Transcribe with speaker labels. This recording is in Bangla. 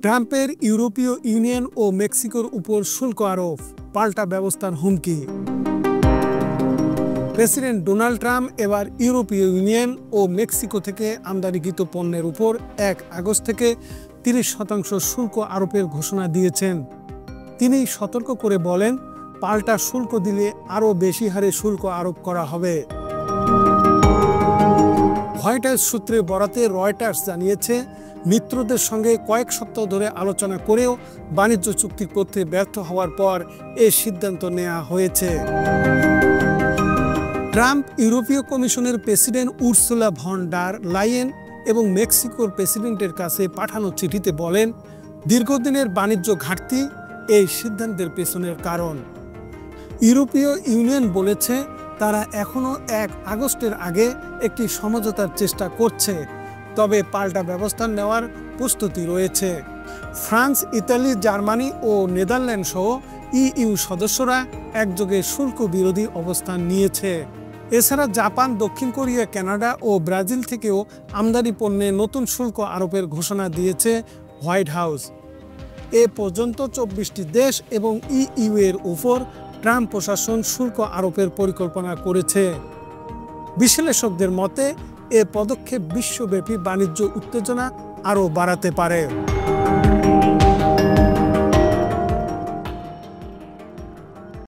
Speaker 1: ট্রাম্পের ইউরোপীয় ইউনিয়ন ও মেক্সিকোর উপর শুল্ক আরোপ, পাল্টা ব্যবস্থার হুমকি। প্রেসিডেন্ট ডোনাল্ড ট্রাম্প এবার ইউরোপীয় ইউনিয়ন ও মেক্সিকো থেকে আমদানিকৃত পণ্যের উপর 1 আগস্ট থেকে 30% শুল্ক আরোপের ঘোষণা দিয়েছেন। তিনি সতর্ক করে বলেন, পাল্টা শুল্ক দিলে আরও বেশি হারে শুল্ক আরোপ করা হবে। হোয়াইট হাউস সূত্রে বরাতে রয়টার্স জানিয়েছে, মিত্রদের সঙ্গে কয়েক সপ্তাহ ধরে আলোচনা করেও বাণিজ্য চুক্তি করতে ব্যর্থ হওয়ার পর এই সিদ্ধান্ত নেওয়া হয়েছে। ট্রাম্প ইউরোপীয় কমিশনের president Ursula von der Leyen এবং মেক্সিকোর প্রেসিডেন্টের কাছে পাঠানো চিঠিতে বলেন, দীর্ঘদিনের বাণিজ্য ঘাটতি এই সিদ্ধান্তের পেছনের কারণ। ইউরোপীয় ইউনিয়ন বলেছে, তারা এখনও 1 আগস্টের আগে একটি সমঝোতার চেষ্টা করছে, তবে পাল্টা ব্যবস্থা নেওয়ার প্রস্তুতি রয়েছে। ফ্রান্স, ইতালি, জার্মানি ও নেদারল্যান্ড সহ ইইউ সদস্যরা একযোগে শুল্ক বিরোধী অবস্থান নিয়েছে। এছাড়া জাপান, দক্ষিণ কোরিয়া, কানাডা ও ব্রাজিল থেকেও আমদানি পণ্যে নতুন শুল্ক আরোপের ঘোষণা দিয়েছে হোয়াইট হাউস। এ পর্যন্ত 24টি দেশ এবং ইইউ এর উপর ট্রাম্প প্রশাসন শুল্ক আরোপের পরিকল্পনা করেছে। বিশ্লেষকদের মতে, এ পদক্ষেপ বিশ্বব্যাপী বাণিজ্য উত্তেজনা আরও বাড়াতে পারে।